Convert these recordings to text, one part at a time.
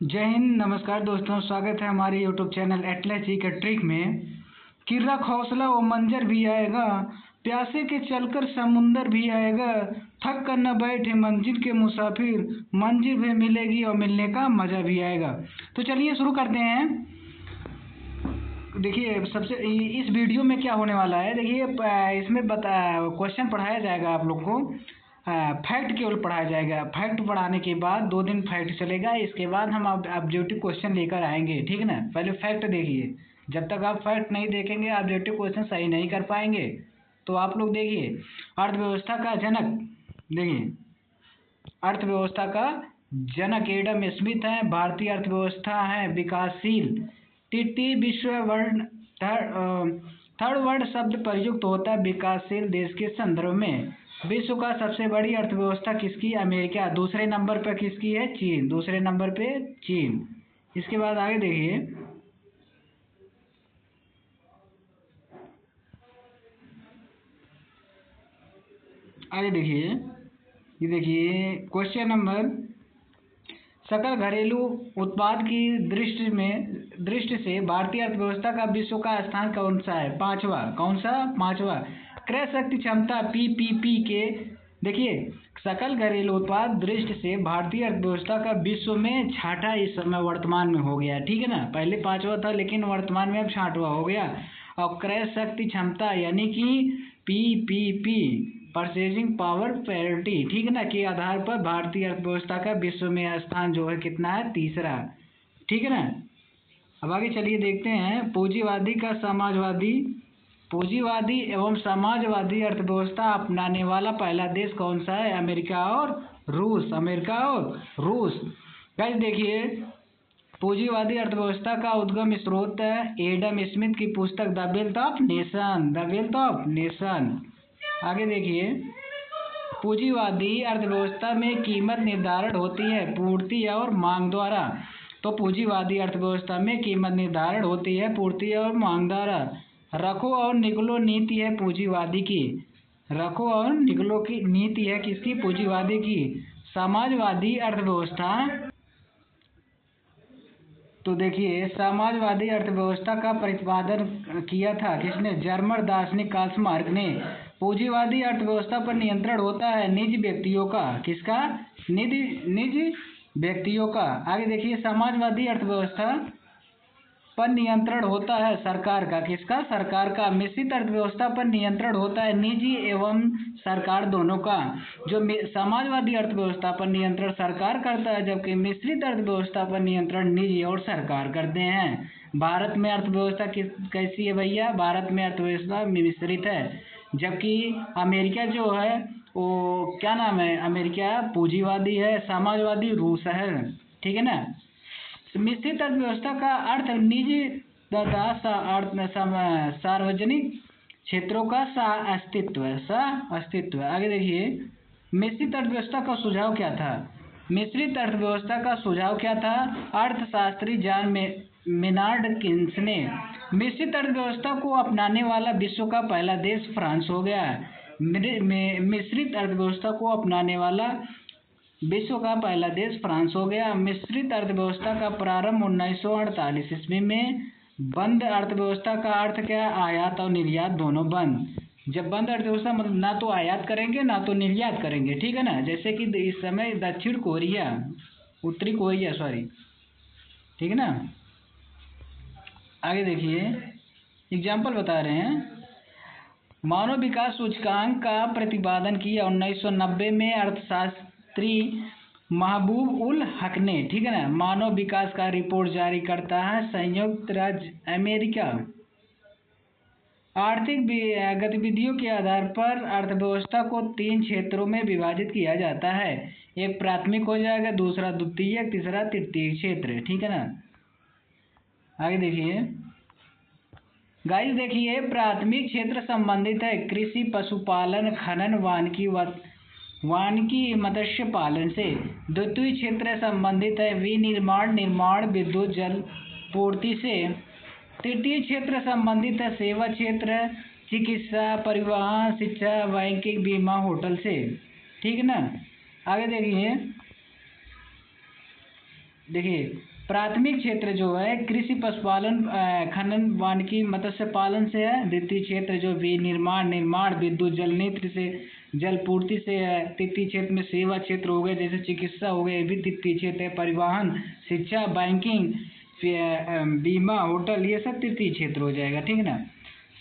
जय हिंद। नमस्कार दोस्तों, स्वागत है हमारे यूट्यूब चैनल एटलस जी के ट्रिक में। किर्रा हौसला वो मंजर भी आएगा, प्यासे के चलकर समुंदर भी आएगा, थक कर न बैठे मंजिल के मुसाफिर, मंजिल भी मिलेगी और मिलने का मजा भी आएगा। तो चलिए शुरू करते हैं। देखिए सबसे इस वीडियो में क्या होने वाला है, देखिए इसमें क्वेश्चन पढ़ाया जाएगा आप लोग को। फैक्ट केवल पढ़ाया जाएगा। फैक्ट पढ़ाने के बाद 2 दिन फैक्ट चलेगा, इसके बाद हम ऑब्जेक्टिव क्वेश्चन लेकर आएंगे, ठीक है ना। पहले फैक्ट देखिए, जब तक आप फैक्ट नहीं देखेंगे ऑब्जेक्टिव क्वेश्चन सही नहीं कर पाएंगे। तो आप लोग देखिए, अर्थव्यवस्था का जनक, देखिए अर्थव्यवस्था का जनक एडम स्मिथ है। भारतीय अर्थव्यवस्था है विकासशील। तृतीय विश्व वर्ल्ड थर्ड वर्ल्ड शब्द प्रयुक्त होता है विकासशील देश के संदर्भ में। विश्व का सबसे बड़ी अर्थव्यवस्था किसकी? अमेरिका। दूसरे नंबर पर किसकी है? चीन। दूसरे नंबर पे चीन। इसके बाद आगे देखिए, ये देखिए क्वेश्चन नंबर, सकल घरेलू उत्पाद की दृष्टि से भारतीय अर्थव्यवस्था का विश्व का स्थान कौन सा है? पांचवा। कौन सा? पांचवा। क्रय शक्ति क्षमता पीपीपी के, देखिए सकल घरेलू उत्पाद दृष्टि से भारतीय अर्थव्यवस्था का विश्व में छठा इस समय वर्तमान में हो गया, ठीक है ना। पहले पांचवा था लेकिन वर्तमान में अब छठवा हो गया। और क्रय शक्ति क्षमता यानी कि पीपीपी, परचेजिंग पावर पैरिटी, ठीक है ना, के आधार पर भारतीय अर्थव्यवस्था का विश्व में स्थान जो है कितना है? तीसरा, ठीक है ना। अब आगे चलिए देखते हैं, पूंजीवादी एवं समाजवादी अर्थव्यवस्था अपनाने वाला पहला देश कौन सा है? अमेरिका और रूस। अमेरिका और रूस। गाइस देखिए, पूंजीवादी अर्थव्यवस्था का उद्गम स्रोत एडम स्मिथ की पुस्तक the wealth of nation. The wealth of nation. आगे देखिए, पूंजीवादी अर्थव्यवस्था में कीमत निर्धारण होती है पूर्ति और मांग द्वारा। तो पूंजीवादी अर्थव्यवस्था में कीमत निर्धारण होती है पूर्ति और मांग द्वारा। रखो और निकलो नीति है पूंजीवादी की। रखो और निकलो की नीति है किसकी? पूंजीवादी की। समाजवादी अर्थव्यवस्था, तो देखिए समाजवादी अर्थव्यवस्था का प्रतिपादन किया था किसने? जर्मन दार्शनिक कार्ल मार्क्स ने। पूंजीवादी अर्थव्यवस्था पर नियंत्रण होता है निजी व्यक्तियों का। किसका? निजी व्यक्तियों का। आगे देखिए, समाजवादी अर्थव्यवस्था पर नियंत्रण होता है सरकार का। किसका? सरकार का। मिश्रित अर्थव्यवस्था पर नियंत्रण होता है निजी एवं सरकार दोनों का। जो समाजवादी अर्थव्यवस्था पर नियंत्रण सरकार करता है, जबकि मिश्रित अर्थव्यवस्था पर नियंत्रण निजी और सरकार करते हैं। भारत में अर्थव्यवस्था कैसी है भैया? भारत में अर्थव्यवस्था मिश्रित है, जबकि अमेरिका जो है वो क्या नाम है? अमेरिका पूंजीवादी है, समाजवादी रूस है, ठीक है ना। मिश्रित अर्थव्यवस्था का अर्थ निजी तथा सार्वजनिक क्षेत्रों का अस्तित्व। आगे देखिए, मिश्रित अर्थव्यवस्था का सुझाव क्या था? मिश्रित अर्थव्यवस्था का सुझाव क्या था? अर्थशास्त्री जॉन मेनार्ड कीन्स ने। मिश्रित अर्थव्यवस्था को अपनाने वाला विश्व का पहला देश फ्रांस हो गया। मिश्रित अर्थव्यवस्था को अपनाने वाला विश्व का पहला देश फ्रांस हो गया। मिश्रित अर्थव्यवस्था का प्रारंभ 1948 ईस्वी में। बंद अर्थव्यवस्था का अर्थ क्या? आयात और निर्यात दोनों बंद। जब बंद अर्थव्यवस्था मतलब ना तो आयात करेंगे ना तो निर्यात करेंगे, ठीक है ना। जैसे कि इस समय उत्तरी कोरिया सॉरी, ठीक है ना। आगे देखिए, एग्जाम्पल बता रहे हैं। मानव विकास सूचकांक का प्रतिपादन किया 1990 में अर्थशास्त्री महबूब उल हक ने, ठीक है ना। मानव विकास का रिपोर्ट जारी करता है संयुक्त राज्य अमेरिका। आर्थिक गतिविधियों के आधार पर अर्थव्यवस्था को 3 क्षेत्रों में विभाजित किया जाता है। एक प्राथमिक हो जाएगा, दूसरा द्वितीयक, तीसरा तृतीय क्षेत्र, ठीक है ना। आगे देखिए गाइस, देखिए प्राथमिक क्षेत्र संबंधित है कृषि, पशुपालन, खनन, वानिकी मत्स्य पालन से। द्वितीय क्षेत्र संबंधित है विनिर्माण, निर्माण, विद्युत, जल पूर्ति से। तृतीय क्षेत्र संबंधित है सेवा क्षेत्र, चिकित्सा, परिवहन, शिक्षा, बैंकिंग, बीमा, होटल से, ठीक है ना। आगे देखिए, देखिए प्राथमिक क्षेत्र जो है कृषि पशुपालन खनन वानिकी मत्स्य पालन से है। द्वितीय क्षेत्र जो विनिर्माण निर्माण विद्युत जल नीति से जल पूर्ति से है। तृतीय क्षेत्र में सेवा क्षेत्र हो गए जैसे चिकित्सा हो गए, ये भी तृतीय क्षेत्र है। परिवहन, शिक्षा, बैंकिंग, बीमा, होटल, ये सब तृतीय क्षेत्र हो जाएगा, ठीक है ना।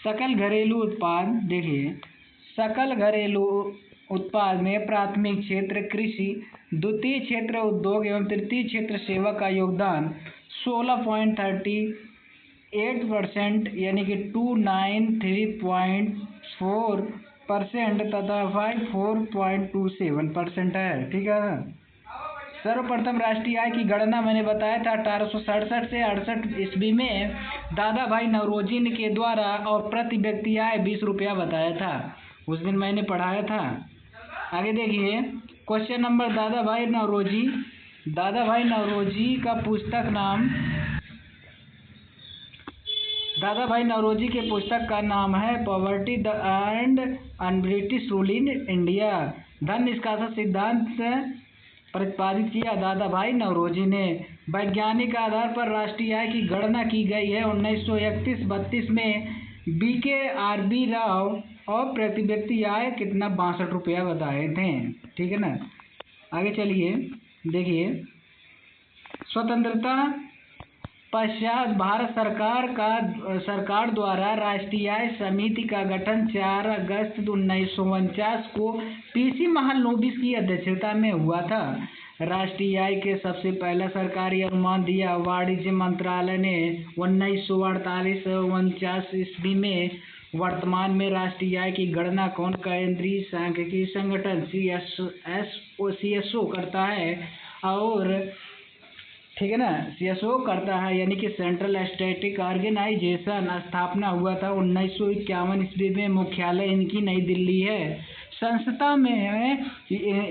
सकल घरेलू उत्पाद, देखिए सकल घरेलू उत्पाद में प्राथमिक क्षेत्र कृषि, द्वितीय क्षेत्र उद्योग एवं तृतीय क्षेत्र सेवा का योगदान 16.38% यानी कि 293.4% तथा 54.27% है, ठीक है। सर्वप्रथम राष्ट्रीय आय की गणना मैंने बताया था 1867 से 68 ईस्वी में दादा भाई नौरोजी के द्वारा, और प्रति व्यक्ति आय 20 रुपया बताया था, उस दिन मैंने पढ़ाया था। आगे देखिए क्वेश्चन नंबर, दादा भाई नौरोजी का पुस्तक नाम, दादा भाई नौरोजी के पुस्तक का नाम है poverty and British rule in India. धन निष्कासन सिद्धांत प्रतिपादित किया दादा भाई नौरोजी ने। वैज्ञानिक आधार पर राष्ट्रीय आय की गणना की गई है 1931-32 में BKRB राव, और प्रति व्यक्ति आय कितना 62 रुपया बताए थे, ठीक है ना। आगे चलिए देखिए, स्वतंत्रता पश्चात भारत सरकार द्वारा राष्ट्रीय आय समिति का गठन 4 अगस्त 1949 को PC महालनोबिस की अध्यक्षता में हुआ था। राष्ट्रीय आय के सबसे पहला सरकारी अनुमान दिया वाणिज्य मंत्रालय ने 1948-49 ईस्वी में। वर्तमान में राष्ट्रीय आय की गणना कौन केंद्रीय सांख्यिकी संगठन CSO करता है, और ठीक है ना, CSO करता है, यानी कि सेंट्रल स्टैटिक ऑर्गेनाइजेशन। स्थापना हुआ था 1951 ईस्वी में। मुख्यालय इनकी नई दिल्ली है। संस्था में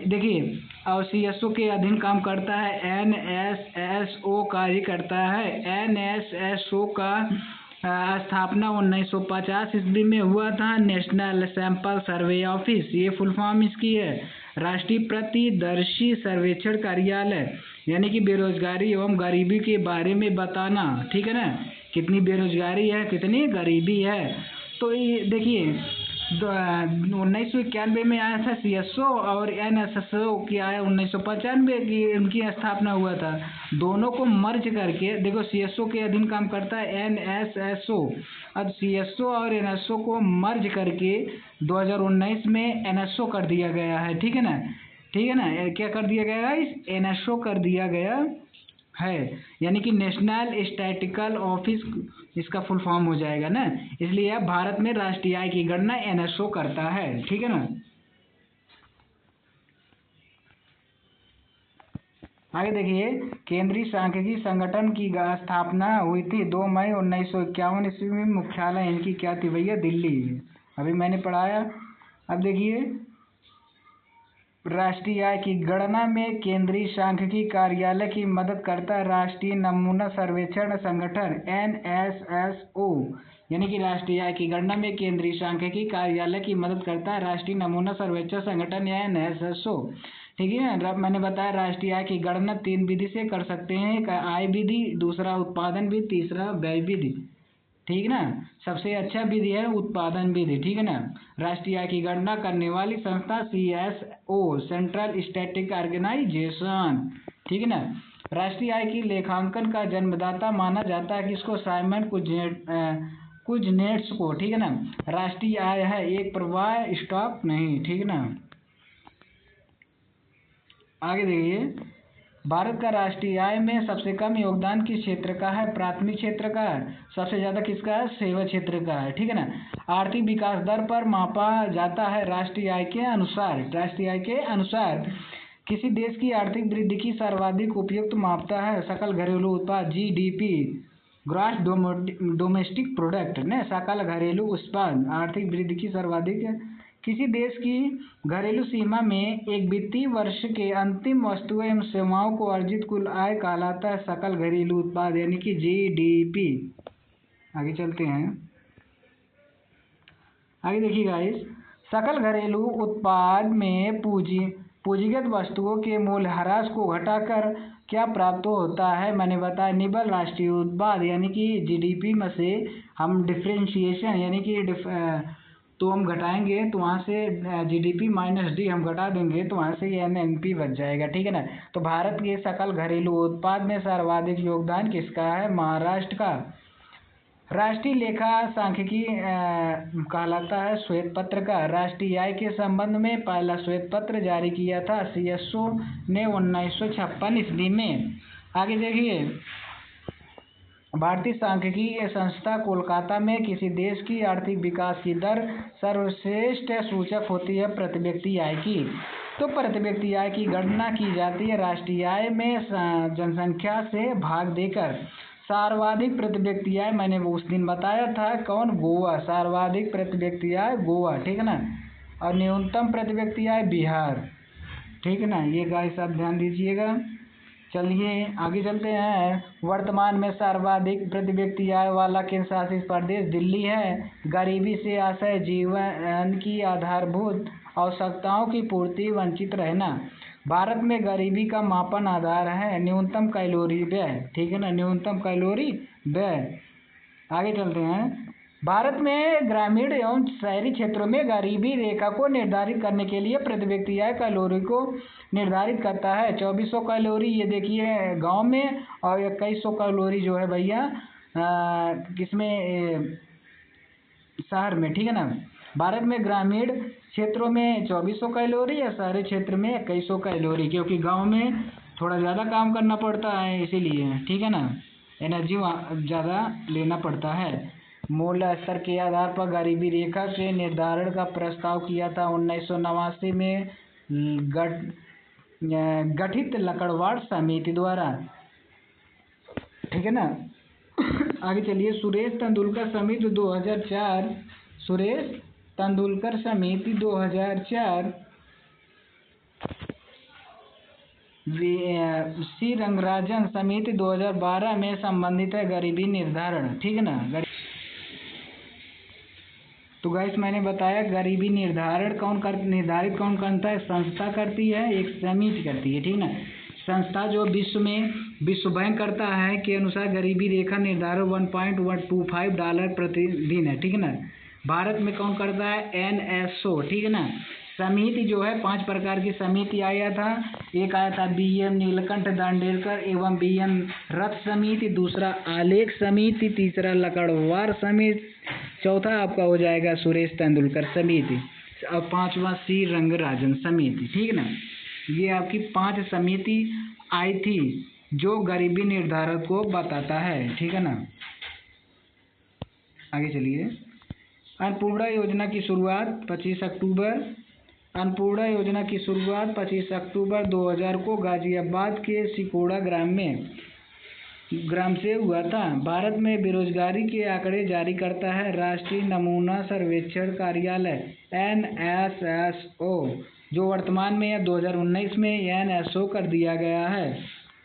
देखिए, और CSO के अधीन काम करता है NSSO कार्य करता है। NSSO का स्थापना 1950 ईस्वी में हुआ था। नेशनल सैंपल सर्वे ऑफिस, ये फुल फॉर्म इसकी है। राष्ट्रीय प्रतिदर्शी सर्वेक्षण कार्यालय, यानी कि बेरोजगारी एवं गरीबी के बारे में बताना, ठीक है ना, कितनी बेरोजगारी है, कितनी गरीबी है। तो ये देखिए 1991 में आया था CSO, और NSSO की आया 1995 की उनकी स्थापना हुआ था। दोनों को मर्ज करके देखो, CSO के अधीन काम करता है NSSO। अब CSO और NSO को मर्ज करके 2019 में NSO कर दिया गया है, ठीक है ना, ठीक है ना। क्या कर दिया गया है, NSO कर दिया गया है, यानी कि नेशनल स्टैटिकल ऑफिस इसका फुल फॉर्म हो जाएगा ना। इसलिए अब भारत में राष्ट्रीय आय की गणना NSO करता है, ठीक है ना। आगे देखिए, केंद्रीय सांख्यिकी संगठन की स्थापना हुई थी 2 मई 1951 ईस्वी में। मुख्यालय इनकी क्या थी भैया, दिल्ली, अभी मैंने पढ़ाया। अब देखिए, राष्ट्रीय आय की गणना में केंद्रीय सांख्यिकी कार्यालय की मदद करता है राष्ट्रीय नमूना सर्वेक्षण संगठन NSSO, यानी कि राष्ट्रीय आय की गणना में केंद्रीय सांख्यिकी कार्यालय की मदद करता है राष्ट्रीय नमूना सर्वेक्षण संगठन या NSSO, ठीक है। मैंने बताया राष्ट्रीय आय की गणना 3 विधि से कर सकते हैं, एक आय विधि, दूसरा उत्पादन विधि, तीसरा व्यय विधि, ठीक ना। सबसे अच्छा विधि है उत्पादन विधि, ठीक है ना। राष्ट्रीय आय की गणना करने वाली संस्था CSO, सेंट्रल स्टैटिक ऑर्गेनाइजेशन, ठीक है ना। राष्ट्रीय आय की लेखांकन का जन्मदाता माना जाता है किसको, साइमन कुजनेट्स को, ठीक है ना। राष्ट्रीय आय है एक प्रवाह, स्टॉक नहीं, ठीक है ना। आगे देखिए, भारत का राष्ट्रीय आय में सबसे कम योगदान किस क्षेत्र का है, प्राथमिक क्षेत्र का है। सबसे ज्यादा किसका है, सेवा क्षेत्र का है, ठीक है ना। आर्थिक विकास दर पर मापा जाता है राष्ट्रीय आय के अनुसार। राष्ट्रीय आय के अनुसार किसी देश की आर्थिक वृद्धि की सर्वाधिक उपयुक्त मापता है सकल घरेलू उत्पाद, GDP, ग्रॉस डोमेस्टिक प्रोडक्ट ने। सकल घरेलू उत्पाद आर्थिक वृद्धि की सर्वाधिक किसी देश की घरेलू सीमा में एक वित्तीय वर्ष के अंतिम वस्तुएं एवं सेवाओं को अर्जित कुल आय कहलाता है सकल घरेलू उत्पाद, यानी कि GDP। आगे चलते हैं, आगे देखिए गाइस, सकल घरेलू उत्पाद में पूंजी पूंजीगत वस्तुओं के मूल्यह्रास को घटाकर क्या प्राप्त होता है, मैंने बताया निव्वल राष्ट्रीय उत्पाद यानी कि जीडीपी में से हम डिफ्रेंशिएशन यानी कि तो हम घटाएंगे तो वहाँ से जीडीपी माइनस डी हम घटा देंगे तो वहाँ से एनएनपी बच जाएगा, ठीक है ना। तो भारत के सकल घरेलू उत्पाद में सर्वाधिक योगदान किसका है, महाराष्ट्र का। राष्ट्रीय लेखा सांख्यिकी कहलाता है श्वेत पत्र का। राष्ट्रीय आय के संबंध में पहला श्वेत पत्र जारी किया था सीएसओ ने 1956 ईस्वी में। आगे देखिए, भारतीय सांख्यिकी संस्था कोलकाता में किसी देश की आर्थिक विकास की दर सर्वश्रेष्ठ सूचक होती है प्रति व्यक्ति आय की। तो प्रति व्यक्ति आय की गणना की जाती है राष्ट्रीय आय में जनसंख्या से भाग देकर। सर्वाधिक प्रति व्यक्ति आय मैंने वो उस दिन बताया था, कौन, गोवा। सर्वाधिक प्रति व्यक्ति आय गोवा, ठीक है ना। और न्यूनतम प्रति व्यक्ति आय बिहार, ठीक है ना। ये गाइस आप ध्यान दीजिएगा। चलिए आगे चलते हैं। वर्तमान में सर्वाधिक प्रति व्यक्ति आय वाला केंद्र शासित प्रदेश दिल्ली है। गरीबी से आशय जीवन की आधारभूत आवश्यकताओं की पूर्ति वंचित रहना। भारत में गरीबी का मापन आधार है न्यूनतम कैलोरी व्यय, ठीक है ना, न्यूनतम कैलोरी व्यय। आगे चलते हैं। भारत में ग्रामीण एवं शहरी क्षेत्रों में गरीबी रेखा को निर्धारित करने के लिए प्रति व्यक्ति आय कैलोरी को निर्धारित करता है 2400 कैलोरी, ये देखिए गांव में, और 2100 कैलोरी जो है भैया किसमें, शहर में, ठीक है ना। भारत में ग्रामीण क्षेत्रों में 2400 कैलोरी या शहरी क्षेत्र में 2100 कैलोरी, क्योंकि गांव में थोड़ा ज़्यादा काम करना पड़ता है इसीलिए, ठीक है ना, एनर्जी ज़्यादा लेना पड़ता है। मूल्य स्तर के आधार पर गरीबी रेखा के निर्धारण का प्रस्ताव किया था 1989 में गठित लकड़वाड़ समिति द्वारा, ठीक है ना। आगे चलिए। सुरेश तेंदुलकर समिति 2004, सुरेश तेंदुलकर समिति 2004, सी रंगराजन समिति 2012 में संबंधित है गरीबी निर्धारण, ठीक है ना। तो गाइस मैंने बताया गरीबी निर्धारित कौन करता है, संस्था करती है, एक समिति करती है, ठीक ना। संस्था जो विश्व बैंक करता है के अनुसार गरीबी रेखा निर्धारण $1.125 प्रतिदिन है, ठीक है ना। भारत में कौन करता है, एनएसओ, ठीक है ना। समिति जो है 5 प्रकार की समिति आया था। एक आया था बीएम नीलकंठ दांडेलकर एवं बीएम रथ समिति, दूसरा आलेख समिति, तीसरा लकड़वाड़ समिति, चौथा आपका हो जाएगा सुरेश तेंदुलकर समिति, और पांचवा सी रंगराजन समिति, ठीक है ना। ये आपकी 5 समिति आई थी जो गरीबी निर्धारण को बताता है, ठीक है ना। आगे चलिए। अन्नपूर्णा योजना की शुरुआत 25 अक्टूबर अन्नपूर्णा योजना की शुरुआत 25 अक्टूबर 2000 को गाजियाबाद के सिकोड़ा ग्राम से हुआ था। भारत में बेरोजगारी के आंकड़े जारी करता है राष्ट्रीय नमूना सर्वेक्षण कार्यालय NSSO, जो वर्तमान में 2019 में NSO कर दिया गया है,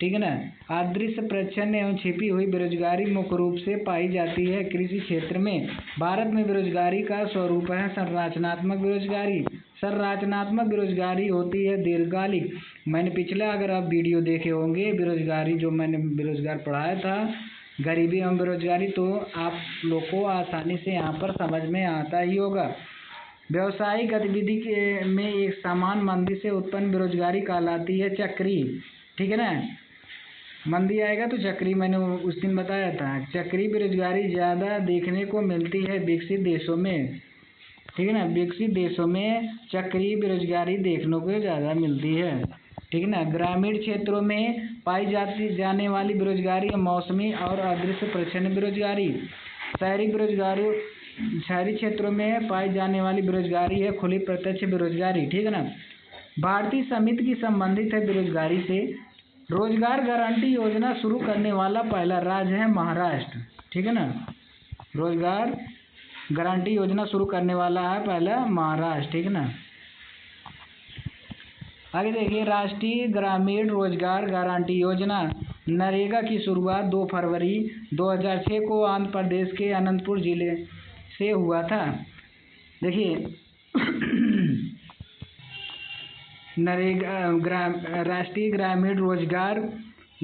ठीक है ना। अदृश्य प्रच्छन्न एवं छिपी हुई बेरोजगारी मुख्य रूप से पाई जाती है कृषि क्षेत्र में। भारत में बेरोजगारी का स्वरूप है संरचनात्मक बेरोजगारी। संरचनात्मक बेरोजगारी होती है दीर्घकालिक। मैंने पिछला अगर आप वीडियो देखे होंगे बेरोजगारी, जो मैंने बेरोजगार पढ़ाया था, गरीबी एवं बेरोजगारी, तो आप लोग को आसानी से यहाँ पर समझ में आता ही होगा। व्यावसायिक गतिविधि में एक समान मंदी से उत्पन्न बेरोजगारी कहलाती है चक्री, ठीक है ना। मंदी आएगा तो चक्री, मैंने उस दिन बताया था। चक्री बेरोजगारी ज़्यादा देखने को मिलती है विकसित देशों में, ठीक है ना। विकसित देशों में चक्री बेरोजगारी देखने को ज़्यादा मिलती है, ठीक है ना। ग्रामीण क्षेत्रों में पाई जाने वाली बेरोजगारी मौसमी और अदृश्य प्रच्छन्न बेरोजगारी। शहरी क्षेत्रों में पाई जाने वाली बेरोजगारी है खुली प्रत्यक्ष बेरोजगारी, ठीक है ना। भारतीय समिति की संबंधित है बेरोजगारी से। रोजगार गारंटी योजना शुरू करने वाला पहला राज्य है महाराष्ट्र, ठीक है ना। रोजगार गारंटी योजना शुरू करने वाला है पहला महाराष्ट्र, ठीक है ना। आगे देखिए। राष्ट्रीय ग्रामीण रोजगार गारंटी योजना नरेगा की शुरुआत 2 फरवरी 2006 को आंध्र प्रदेश के अनंतपुर जिले से हुआ था। देखिए राष्ट्रीय ग्रामीण रोजगार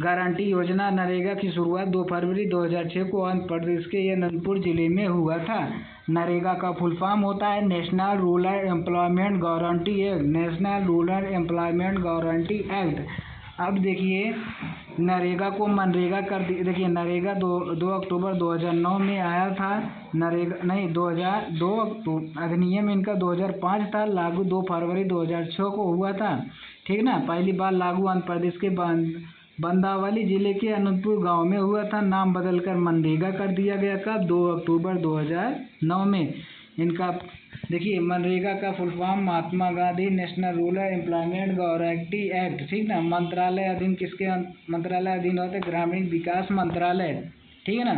गारंटी योजना नरेगा की शुरुआत 2 फरवरी 2006 को आंध्र प्रदेश के अनंतपुर जिले में हुआ था। नरेगा का फुल फॉर्म होता है national rural employment guarantee act, national rural employment guarantee act. अब देखिए नरेगा को मनरेगा कर देखिए नरेगा 2 अक्टूबर 2009 में आया था। नरेगा नहीं 2002 अधिनियम इनका 2005 था, लागू 2 फरवरी 2006 को हुआ था। ठीक ना, पहली बार लागू आंध्र प्रदेश के बंदावली जिले के अनंतपुर गांव में हुआ था। नाम बदलकर मनरेगा कर दिया गया। कब? 2 अक्टूबर 2009 में। इनका देखिए मनरेगा का full form Mahatma Gandhi national rural employment guarantee act. ठीक ना, मंत्रालय अधीन किसके मंत्रालय अधीन होते? ग्रामीण विकास मंत्रालय। ठीक है ना,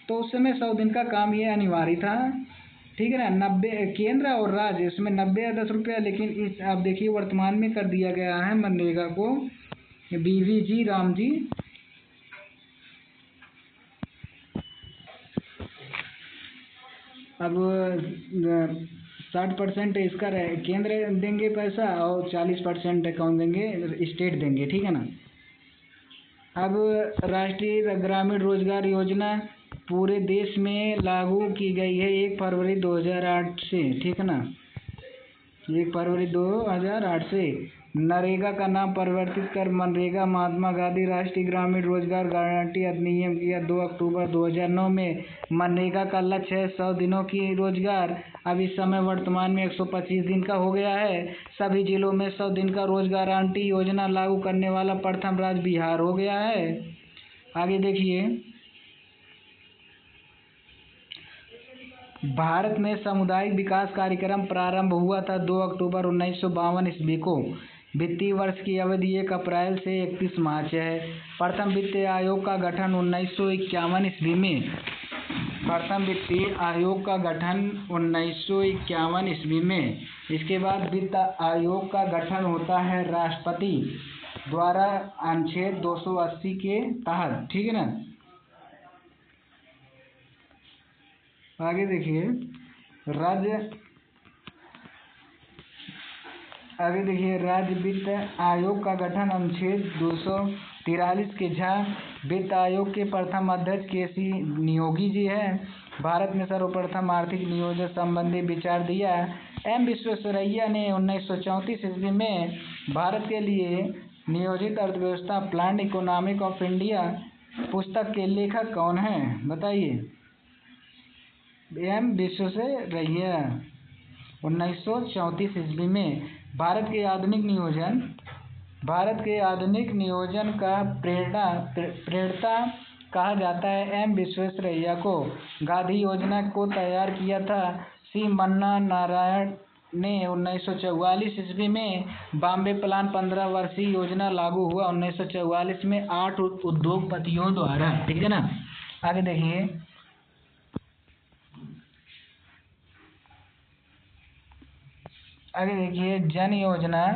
तो उस समय 100 दिन का काम ये अनिवार्य था। ठीक है ना, 90 केंद्र और राज्य इसमें 90 या 10 रुपया, लेकिन इस अब देखिए वर्तमान में कर दिया गया है मनरेगा को BVG राम जी। अब 60% इसका केंद्र देंगे पैसा और 40% कौन देंगे? स्टेट देंगे। ठीक है ना। अब राष्ट्रीय ग्रामीण रोजगार योजना पूरे देश में लागू की गई है 1 फरवरी 2008 से। ठीक है ना, 1 फरवरी 2008 से। नरेगा का नाम परिवर्तित कर मनरेगा महात्मा गांधी राष्ट्रीय ग्रामीण रोजगार गारंटी अधिनियम किया 2 अक्टूबर 2009 में। मनरेगा का लक्ष्य है 100 दिनों की रोजगार। अब इस समय वर्तमान में 125 दिन का हो गया है। सभी जिलों में 100 दिन का रोजगार गारंटी योजना लागू करने वाला प्रथम राज्य बिहार हो गया है। आगे देखिए, भारत में सामुदायिक विकास कार्यक्रम प्रारंभ हुआ था 2 अक्टूबर 1952 ईस्वी को। वित्तीय वर्ष की अवधि 1 अप्रैल से 31 मार्च है। प्रथम वित्तीय आयोग का गठन 1951 ईस्वी में। प्रथम वित्तीय आयोग का गठन 1951 ईस्वी में। इसके बाद वित्त आयोग का गठन होता है राष्ट्रपति द्वारा अनुच्छेद 280 के तहत। ठीक है ना। आगे देखिए राज्य वित्त आयोग का गठन अनुच्छेद 243 के झ वित्त आयोग के प्रथम अध्यक्ष KC नियोगी जी हैं। भारत में सर्वप्रथम आर्थिक नियोजन संबंधी विचार दिया M विश्वेश्वरैया ने 1934 ईस्वी में। भारत के लिए नियोजित अर्थव्यवस्था प्लान्ड इकोनॉमिक ऑफ इंडिया पुस्तक के लेखक कौन हैं? बताइए। M विश्वेश्वरैया 1934 ईस्वी में। भारत के आधुनिक नियोजन का प्रणेता कहा जाता है M विश्वेश्वरैया को। गांधी योजना को तैयार किया था C मन्ना नारायण ने 1944 ईस्वी में। बॉम्बे प्लान 15 वर्षीय योजना लागू हुआ 1944 में 8 उद्योगपतियों द्वारा। ठीक है ना। आगे देखिए, जन योजना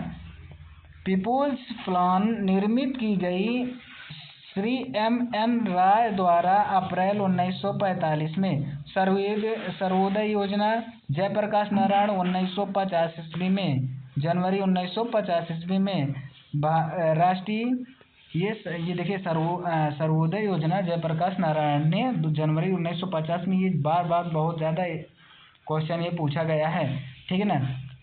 पीपुल्स प्लान निर्मित की गई श्री M.N. राय द्वारा अप्रैल 1945 में। सर्वोदय योजना जयप्रकाश नारायण 1950 ईस्वी में, जनवरी 1950 ईस्वी में। राष्ट्रीय ये देखिए सर्वोदय योजना जयप्रकाश नारायण ने जनवरी 1950 में। ये बार बहुत ज़्यादा क्वेश्चन ये पूछा गया है। ठीक है ना।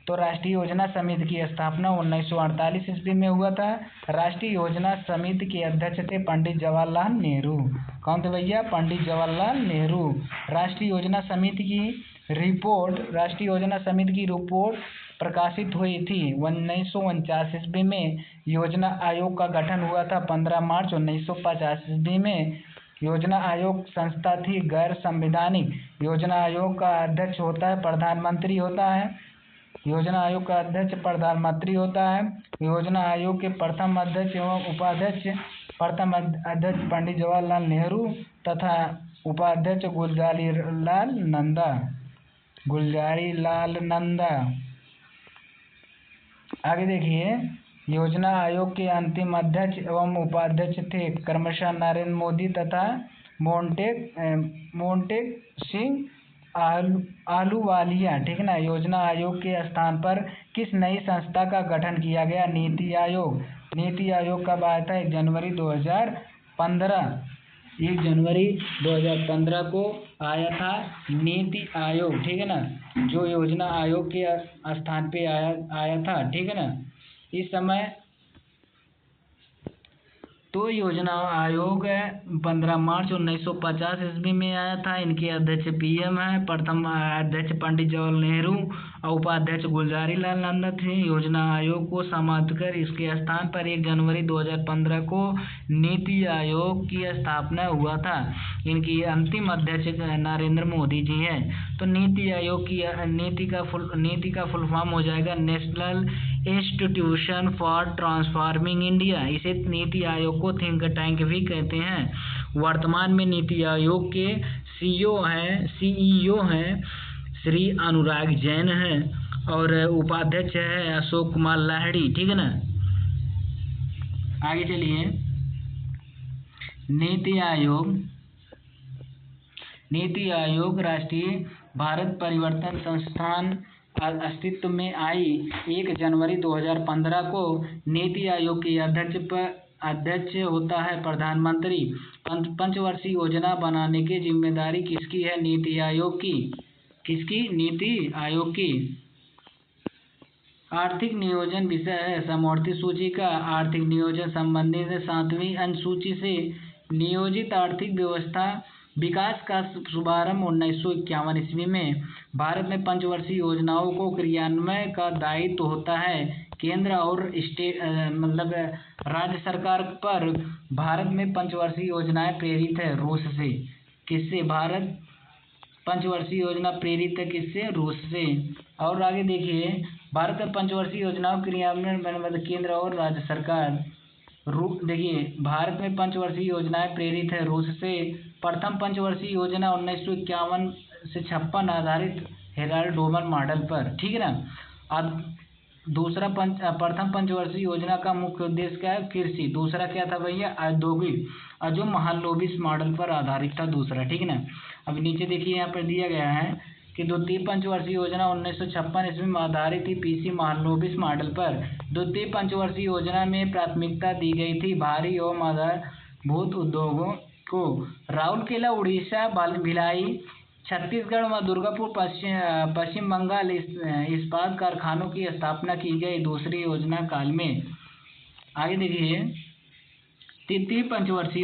तो राष्ट्रीय योजना समिति की स्थापना 1948 ईस्वी में हुआ था। राष्ट्रीय योजना समिति के अध्यक्ष थे पंडित जवाहरलाल नेहरू। कौन थे भैया? पंडित जवाहरलाल नेहरू। राष्ट्रीय योजना समिति की रिपोर्ट प्रकाशित हुई थी 1949 ईस्वी में। योजना आयोग का गठन हुआ था 15 मार्च 1950 ईस्वी में। योजना आयोग संस्था थी गैर संवैधानिक। योजना आयोग का अध्यक्ष होता है प्रधानमंत्री होता है। योजना आयोग का अध्यक्ष प्रधानमंत्री होता है। योजना आयोग के प्रथम अध्यक्ष एवं उपाध्यक्ष, प्रथम अध्यक्ष पंडित जवाहरलाल नेहरू तथा उपाध्यक्ष गुलजारीलाल नंदा। आगे देखिए, योजना आयोग के अंतिम अध्यक्ष एवं उपाध्यक्ष थे क्रमशः नरेंद्र मोदी तथा मोंटेक सिंह आहलूवालिया। ठीक है ना। योजना आयोग के स्थान पर किस नई संस्था का गठन किया गया? नीति आयोग। नीति आयोग कब आया था? 1 जनवरी 2015। 1 जनवरी 2015 को आया था नीति आयोग, ठीक है ना, जो योजना आयोग के स्थान पे आया था, ठीक है ना। इस समय तो योजना आयोग 15 मार्च 1950 ईस्वी में आया था। इनके अध्यक्ष पीएम है। प्रथम अध्यक्ष पंडित जवाहरलाल नेहरू और उपाध्यक्ष गुलजारी लाल नंदा थे। योजना आयोग को समाप्त कर इसके स्थान पर 1 जनवरी 2015 को नीति आयोग की स्थापना हुआ था। इनकी अंतिम अध्यक्ष नरेंद्र मोदी जी हैं। तो नीति आयोग की नीति का फुल फॉर्म हो जाएगा national institution for transforming India. इसे नीति आयोग को थिंक टैंक भी कहते हैं। वर्तमान में नीति आयोग के सीईओ हैं श्री अनुराग जैन हैं और उपाध्यक्ष है अशोक कुमार लाहिड़ी, ठीक है ना। आगे चलिए। नीति आयोग राष्ट्रीय भारत परिवर्तन संस्थान अस्तित्व में आई 1 जनवरी 2015 को। नीति आयोग के अध्यक्ष होता है प्रधानमंत्री। पंचवर्षीय योजना बनाने की जिम्मेदारी किसकी है? नीति आयोग की। किसकी? नीति आयोग की। आर्थिक नियोजन विषय है समवर्ती सूची का। आर्थिक नियोजन संबंधित 7वीं अनुसूची से नियोजित आर्थिक व्यवस्था विकास का शुभारंभ 1951 ईस्वी में। भारत में पंचवर्षीय योजनाओं को क्रियान्वयन का दायित्व होता है केंद्र और राज्य सरकार पर। भारत में पंचवर्षीय योजनाएं प्रेरित है रूस से। किससे? भारत पंचवर्षीय योजना प्रेरित है किससे? रूस से। और आगे देखिए, भारत में पंचवर्षीय योजनाओं क्रियान्वयन केंद्र और राज्य सरकार। देखिए, भारत में पंचवर्षीय योजनाएं प्रेरित है रूस से। प्रथम पंचवर्षीय योजना 1951 से 56 आधारित हेराल्ड डोमर मॉडल पर, ठीक है ना। प्रथम पंचवर्षीय योजना का मुख्य उद्देश्य क्या है? कृषि। दूसरा क्या था भैया? औद्योगिक, और जो महालनोबिस मॉडल पर आधारित था दूसरा, ठीक है ना। अब नीचे देखिए, यहाँ पर दिया गया है कि द्वितीय पंचवर्षीय योजना 1956 ईस्वी में आधारित थी पीसी महालनोबिस मॉडल पर। द्वितीय पंचवर्षीय योजना में प्राथमिकता दी गई थी भारी एवं आधारभूत उद्योगों को। राउरकेला उड़ीसा, भिलाई छत्तीसगढ़ व दुर्गापुर पश्चिम बंगाल इस्पात कारखानों की स्थापना की गई दूसरी योजना काल में। आगे देखिए, तीसरी पंचवर्षीय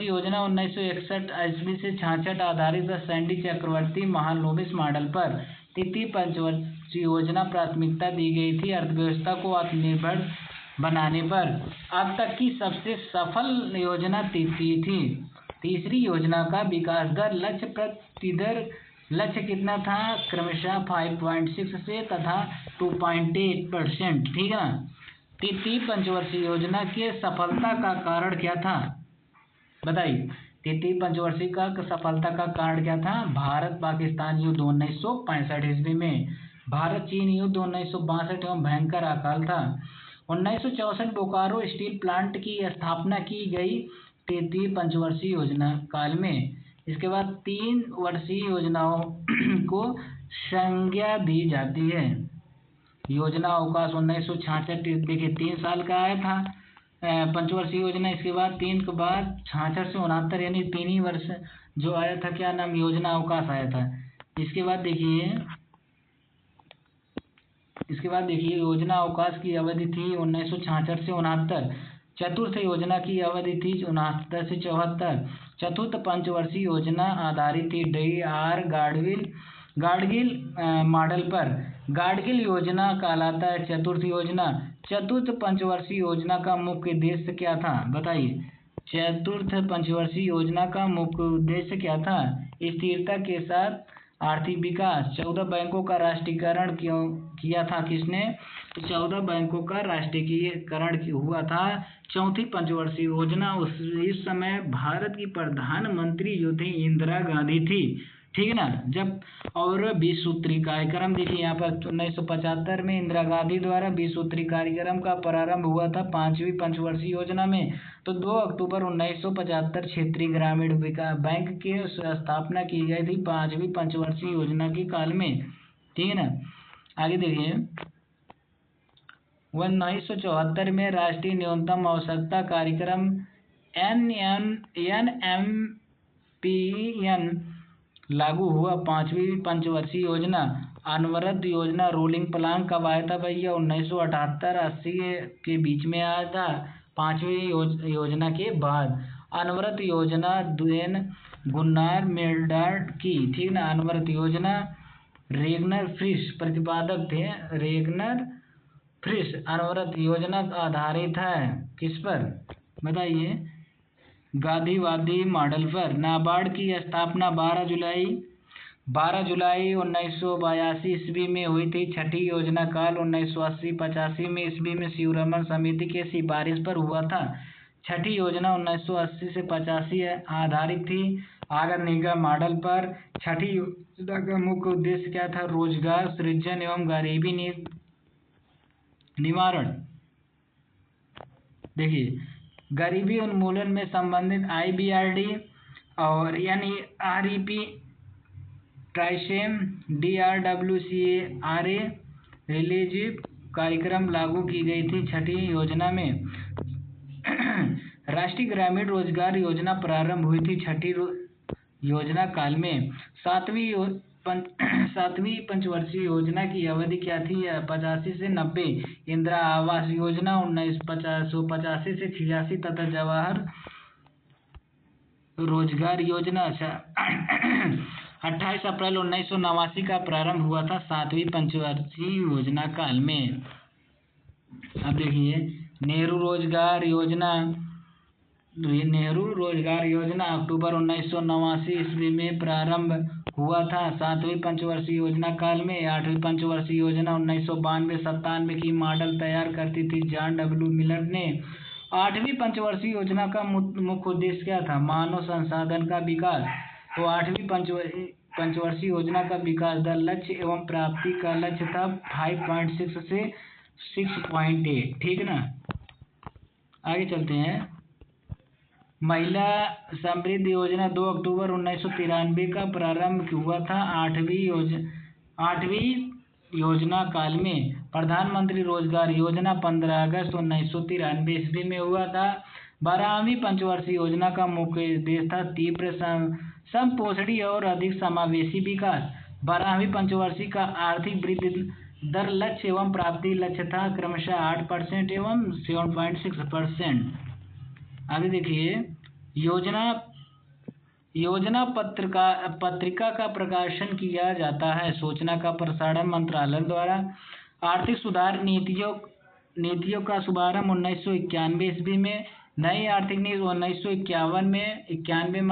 योजना 1961 ईस्वी से 66 आधारित सैंडी चक्रवर्ती महालनोबिस मॉडल पर। तृतीय पंचवर्षीय योजना प्राथमिकता दी गई थी अर्थव्यवस्था को आत्मनिर्भर बनाने पर। अब तक की सबसे सफल योजना तीसरी योजना का विकास दर लक्ष्य कितना था? क्रमशः 5.6 से तथा 2.8%, ठीक है ना। तृतीय पंचवर्षीय योजना के सफलता का कारण क्या था? बताइए, तृतीय पंचवर्षीय का सफलता का कारण क्या था? भारत पाकिस्तान युद्ध 1965 ईस्वी में, भारत चीन युद्ध 1962 एवं भयंकर अकाल था। 1964 बोकारो स्टील प्लांट की स्थापना की गई तृतीय पंचवर्षीय योजना काल में। इसके बाद 3 वर्षीय योजनाओं को संज्ञा दी जाती है। योजना अवकाश 1966, देखिए 3 साल का आया था पंचवर्षीय योजना। इसके बाद 3 के बाद 66 से 69 यानी 3 ही वर्ष जो आया था, क्या नाम? योजना अवकाश आया था। इसके बाद देखिए योजना अवकाश की अवधि थी 1966 से 69। चतुर्थ योजना की अवधि थी 69 से 74। चतुर्थ पंचवर्षीय योजना आधारित थी D.R. गाडगिल मॉडल पर। गाडगिल योजना कहलाता है चतुर्थ योजना। चतुर्थ पंचवर्षीय योजना का मुख्य उद्देश्य क्या था? बताइए, चतुर्थ पंचवर्षीय योजना का मुख्य उद्देश्य क्या था? स्थिरता के साथ आर्थिक विकास। 14 बैंकों का राष्ट्रीयकरण किया था किसने? 14 बैंकों का राष्ट्रीयकरण हुआ था। चौथी पंचवर्षीय योजना इस समय भारत की प्रधानमंत्री जो थी इंदिरा गांधी थी, ठीक है ना। जब और 20 सूत्री कार्यक्रम, देखिए यहाँ पर 1975 में इंदिरा गांधी द्वारा 20 सूत्री कार्यक्रम का प्रारंभ हुआ था 5वीं पंचवर्षीय योजना में। तो 2 अक्टूबर 1975 क्षेत्रीय ग्रामीण विकास बैंक की स्थापना की गई थी 5वीं पंचवर्षीय योजना के काल में, ठीक है ना। आगे देखिए, 1974 में राष्ट्रीय न्यूनतम आवश्यकता कार्यक्रम NMPN लागू हुआ। 5वीं पंचवर्षीय योजना, अनवरत योजना, रोलिंग प्लान कब आया था भैया? 1978-80 के बीच में आया था, 5वीं योजना के बाद। अनवरत योजना द्वेन गुन्नार मेल्डार्ट की, ठीक ना। अनवरत योजना रेगनर फ्रिश प्रतिपादक थे। रेगनर फ्रिश अनवरत योजना आधारित है किस पर बताइए? गांधीवादी मॉडल पर। नाबार्ड की स्थापना 12 जुलाई 1982 ईस्वी में हुई थी। छठी योजना काल 1980-85 में ईस्वी में शिवरमन समिति के सिफारिश पर हुआ था। छठी योजना 1980 से 85 आधारित थी आगर निगम मॉडल पर। छठी योजना का मुख्य उद्देश्य क्या था? रोजगार सृजन एवं गरीबी निवारण। देखिए, गरीबी उन्मूलन में संबंधित IBRD और NEREP, ट्राइसेम, DRWCA रिलीजिव कार्यक्रम लागू की गई थी छठी योजना में। राष्ट्रीय ग्रामीण रोजगार योजना प्रारंभ हुई थी छठी योजना काल में। सातवीं पंचवर्षीय योजना की अवधि क्या थी? 85 से 90। इंदिरा आवास योजना 1985 से 86 तथा जवाहर रोजगार योजना 28 अप्रैल 1989 का प्रारंभ हुआ था 7वीं पंचवर्षीय योजना काल में। अब देखिए, नेहरू रोजगार योजना अक्टूबर 1989 ईस्वी में प्रारंभ हुआ था 7वीं पंचवर्षीय योजना काल में। 8वीं पंचवर्षीय योजना 1992-97 की मॉडल तैयार करती थी जॉन डब्ल्यू मिलर ने। 8वीं पंचवर्षीय योजना का मुख्य उद्देश्य क्या था? मानव संसाधन का विकास। तो 8वीं पंचवर्षीय योजना का विकास दर लक्ष्य एवं प्राप्ति का लक्ष्य था 5.6 से 6.8, ठीक ना। आगे चलते हैं। महिला समृद्धि योजना 2 अक्टूबर 1993 का प्रारंभ हुआ था 8वीं योजना काल में। प्रधानमंत्री रोजगार योजना 15 अगस्त 1993 ईस्वी में हुआ था। 12वीं पंचवर्षीय योजना का मुख्य उद्देश्य था तीव्र समपोषणी और अधिक समावेशी विकास। 12वीं पंचवर्षीय का आर्थिक वृद्धि दर लक्ष्य एवं प्राप्ति लक्ष्य था क्रमशः 8% एवं 7.6%। आगे देखिए, योजना पत्रिका का प्रकाशन किया जाता है सूचना का प्रसारण मंत्रालय द्वारा। आर्थिक सुधार नीतियों का शुभारंभ 1991 ईस्वी में। नई आर्थिक नीति 1991 में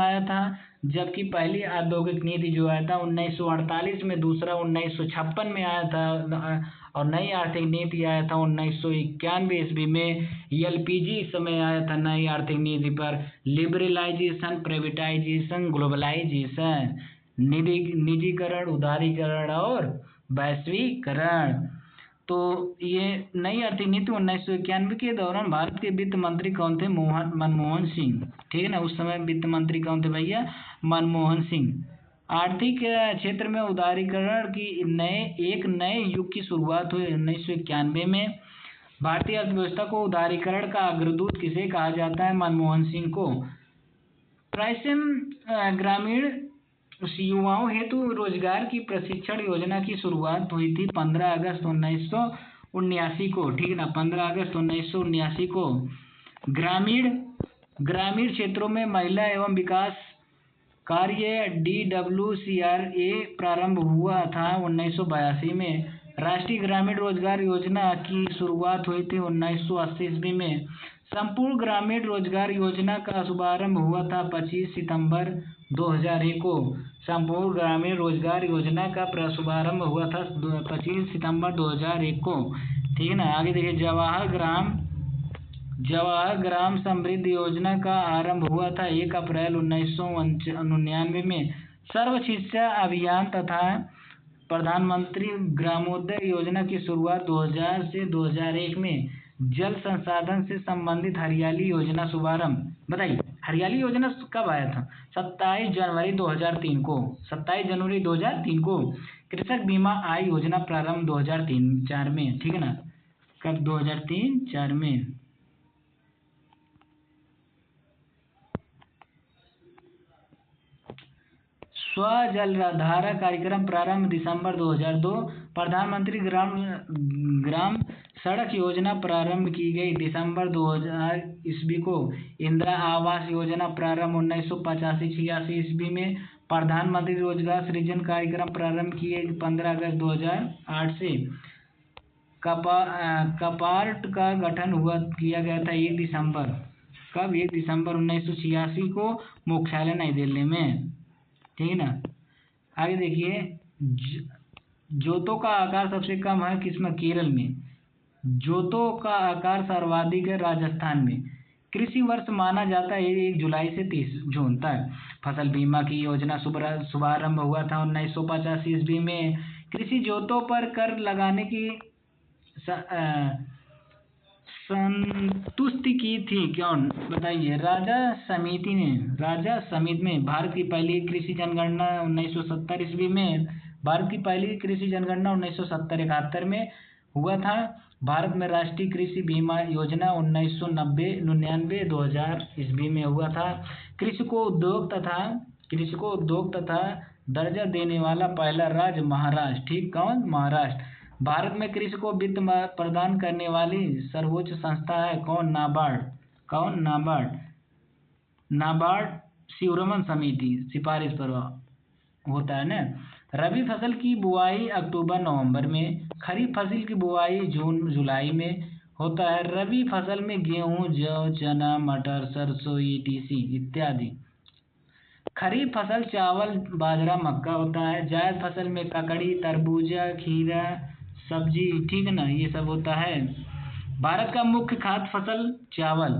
आया था, जबकि पहली औद्योगिक नीति जो आया था 1948 में, दूसरा 1956 में आया था और नई आर्थिक नीति आया था 1991 ईस्वी में। LPG समय आया था नई आर्थिक नीति पर। लिबरलाइजेशन, प्राइवेटाइजेशन, ग्लोबलाइजेशन, निजीकरण, उदारीकरण और वैश्वीकरण। तो ये नई आर्थिक नीति 1991 के दौरान भारत के वित्त मंत्री कौन थे? मनमोहन सिंह, ठीक है ना। उस समय वित्त मंत्री कौन थे भैया? मनमोहन सिंह। आर्थिक क्षेत्र में उदारीकरण की एक नए युग की शुरुआत हुई 1991 में। भारतीय अर्थव्यवस्था को उदारीकरण का अग्रदूत किसे कहा जाता है? मनमोहन सिंह को। ट्राइसेम ग्रामीण युवाओं हेतु रोजगार की प्रशिक्षण योजना की शुरुआत हुई थी 15 अगस्त 1979 को, ठीक ना। 15 अगस्त 1979 को। ग्रामीण क्षेत्रों में महिला एवं विकास कार्य DWCRA प्रारंभ हुआ था 1982 में। राष्ट्रीय ग्रामीण रोजगार योजना की शुरुआत हुई थी 1980 ईस्वी में। संपूर्ण ग्रामीण रोजगार योजना का शुभारंभ हुआ था 25 सितंबर 2001 को। संपूर्ण ग्रामीण रोजगार योजना का शुभारंभ हुआ था 25 सितंबर 2001 को, ठीक है ना। आगे देखिए, जवाहर ग्राम समृद्धि योजना का आरंभ हुआ था 1 अप्रैल 1999 में। सर्व शिक्षा अभियान तथा प्रधानमंत्री ग्रामोदय योजना की शुरुआत 2000 से 2001 में। जल संसाधन से संबंधित हरियाली योजना शुभारंभ। बताइए, हरियाली योजना कब आया था? 27 जनवरी 2003 को। 27 जनवरी 2003 को। कृषक बीमा आय योजना प्रारंभ 2003-4 में, ठीक है ना, कब 2003-4 में। स्वजलधारा कार्यक्रम प्रारंभ दिसंबर 2002। प्रधानमंत्री ग्राम सड़क योजना प्रारंभ की गई दिसंबर 2000 ईस्वी को। इंदिरा आवास योजना प्रारंभ 1985-86 ईस्वी में। प्रधानमंत्री रोजगार सृजन कार्यक्रम प्रारंभ किए 15 अगस्त 2008 से। कपार्ट का गठन किया गया था 1 दिसंबर, कब, 1 दिसंबर 1986 को, मुख्यालय नई दिल्ली में, ठीक है ना। आगे देखिए, जोतों का आकार सबसे कम है किसमें, केरल में। जोतों का आकार सर्वाधिक है राजस्थान में। कृषि वर्ष माना जाता है 1 जुलाई से 30 जून तक। फसल बीमा की योजना शुभारंभ हुआ था 1985 ईस्वी में। कृषि जोतों पर कर लगाने की संतुष्टि की थी कौन, बताइए, राजा समिति में। भारत की पहली कृषि जनगणना 1970 ईस्वी में। भारत की पहली कृषि जनगणना 1970-71 में हुआ था। भारत में राष्ट्रीय कृषि बीमा योजना 1999-2000 ईस्वी में हुआ था। कृषि को उद्योग तथा दर्जा देने वाला पहला राज्य महाराष्ट्र, ठीक, कौन, महाराष्ट्र। भारत में कृषि को वित्त प्रदान करने वाली सर्वोच्च संस्था है कौन, नाबार्ड, कौन, नाबार्ड शिवरमन समिति सिफारिश पर होता है ना। रबी फसल की बुआई अक्टूबर-नवंबर में। खरीफ फसल की बुआई जून-जुलाई में होता है। रबी फसल में गेहूं, जौ, चना, मटर, सरसों, ईटीसी इत्यादि। खरीफ फसल चावल, बाजरा, मक्का होता है। जायद फसल में ककड़ी, तरबूजा, खीरा, सब्जी, ठीक है ना, ये सब होता है। भारत का मुख्य खाद्य फसल चावल,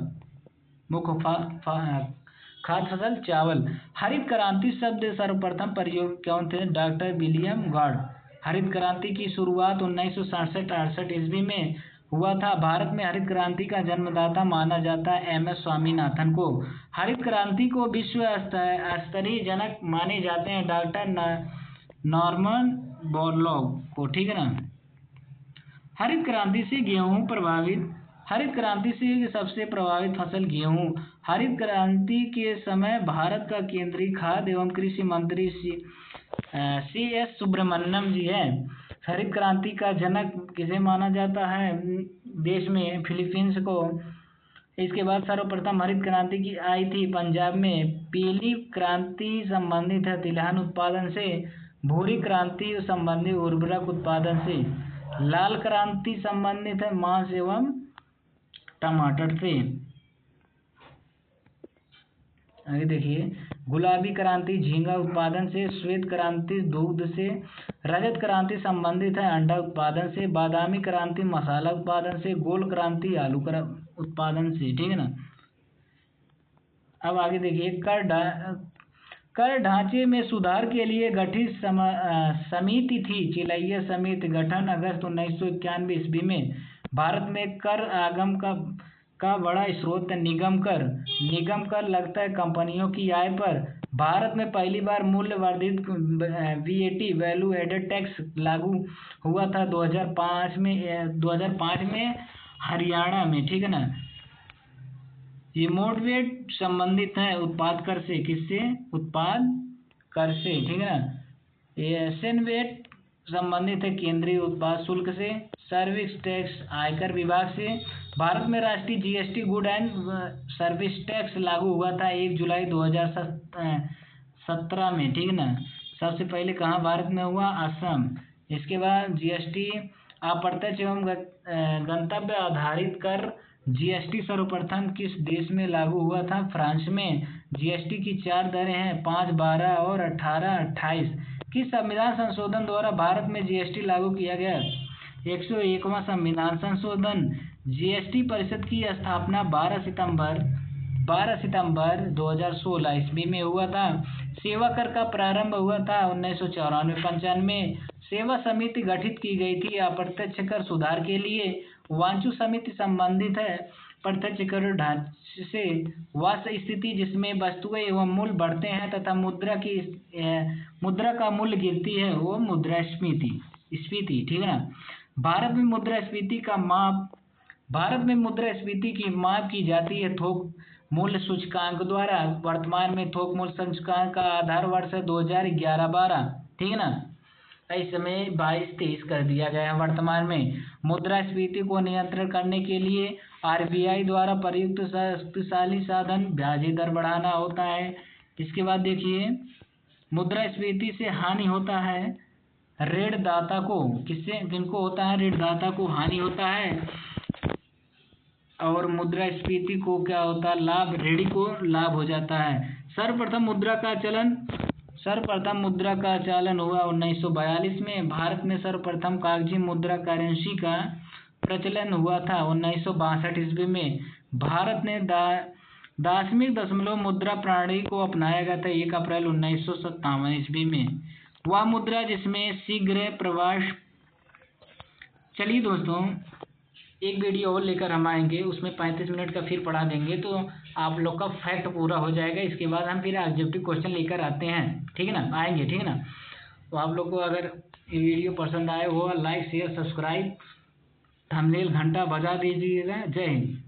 खाद्य फसल चावल। हरित क्रांति शब्द सर्वप्रथम प्रयोग कौन थे, डॉक्टर विलियम गॉड। हरित क्रांति की शुरुआत 1967-68 ईस्वी में हुआ था। भारत में हरित क्रांति का जन्मदाता माना जाता है MS स्वामीनाथन को। हरित क्रांति को विश्व स्तरीय जनक माने जाते हैं डॉक्टर नॉर्मन बोरलॉग को, ठीक है ना। हरित क्रांति से सबसे प्रभावित फसल गेहूं। हरित क्रांति के समय भारत का केंद्रीय खाद्य एवं कृषि मंत्री CS सुब्रमण्यम जी है। हरित क्रांति का जनक किसे माना जाता है देश में, फिलीपींस को। इसके बाद सर्वप्रथम हरित क्रांति की आई थी पंजाब में। पीली क्रांति संबंधित है तिलहन उत्पादन से। भूरी क्रांति संबंधित उर्वरक उत्पादन से। लाल क्रांति संबंधित है मांस एवं टमाटर से। आगे देखिए, गुलाबी क्रांति झींगा उत्पादन से। श्वेत क्रांति दूध से। रजत क्रांति संबंधित है अंडा उत्पादन से। बादामी क्रांति मसाला उत्पादन से। गोल क्रांति आलू उत्पादन से, ठीक है ना। अब आगे देखिए, कर ढांचे में सुधार के लिए गठित समिति थी चिलैया समिति, गठन अगस्त 1991 ईस्वी में। भारत में कर आगम का बड़ा स्रोत निगम कर लगता है कंपनियों की आय पर। भारत में पहली बार मूल्य वर्धित VAT वैल्यू एडेड टैक्स लागू हुआ था 2005 में हरियाणा में, ठीक है ना। ये मोडवेट संबंधित है उत्पाद कर से, किससे, उत्पाद कर से, ठीक है ना। ये सेनवेट संबंधित है केंद्रीय उत्पाद शुल्क से। सर्विस टैक्स आयकर विभाग से। भारत में राष्ट्रीय GST good and service tax लागू हुआ था 1 जुलाई 2017 में, ठीक है ना। सबसे पहले कहाँ भारत में हुआ, असम। इसके बाद GST अप्रत्यक्ष एवं गंतव्य आधारित कर GST सर्वप्रथम किस देश में लागू हुआ था, फ्रांस में। GST की 4 दरें हैं, 5, 12 और 18, 28। किस संविधान संशोधन द्वारा भारत में GST लागू किया गया, 101वां संविधान संशोधन। GST परिषद की स्थापना 12 सितंबर 2016 ईस्वी में हुआ था। सेवा कर का प्रारंभ हुआ था 1994-95। सेवा समिति गठित की गई थी अप्रत्यक्ष कर सुधार के लिए। वांचू समिति संबंधित है प्रत्यक्ष कर ढांचे से वह स्थिति जिसमें वस्तुएं एवं मूल्य बढ़ते हैं तथा मुद्रा का मूल्य गिरती है वो मुद्रास्फीति स्फीति, ठीक है ना। भारत में मुद्रास्फीति की माप की जाती है थोक मूल्य सूचकांक द्वारा। वर्तमान में थोक मूल्य सूचकांक का आधार वर्ष है 2011-12, ठीक है ना। इस समय 22-23 कर दिया गया है। वर्तमान में मुद्रास्फीति को नियंत्रण करने के लिए आरबीआई द्वारा प्रयुक्त शक्तिशाली साधन ब्याज दर बढ़ाना होता है। इसके बाद देखिए, मुद्रास्फीति से हानि होता है ऋणदाता को। किनको होता है? ऋणदाता को हानि होता है। और मुद्रास्फीति को क्या होता है? लाभ, ऋणी को लाभ हो जाता है। सर्वप्रथम मुद्रा का चलन हुआ 1942 में। भारत में सर्वप्रथम कागजी मुद्रा करेंसी का प्रचलन हुआ था 1962 ईस्वी में। भारत ने दाशमिक दशमलव मुद्रा प्रणाली को अपनाया गया था 1 अप्रैल 1957 ईस्वी में। वह मुद्रा जिसमें शीघ्र प्रवास। चलिए दोस्तों, एक वीडियो और लेकर हम आएंगे, उसमें 35 मिनट का फिर पढ़ा देंगे तो आप लोग का फैक्ट पूरा हो जाएगा। इसके बाद हम फिर ऑब्जेक्टिव क्वेश्चन लेकर आते हैं, ठीक है ना, आएंगे, ठीक है ना। तो आप लोग को अगर ये वीडियो पसंद आए हो, लाइक शेयर सब्सक्राइब थंबनेल घंटा बजा दीजिएगा। जय हिंद।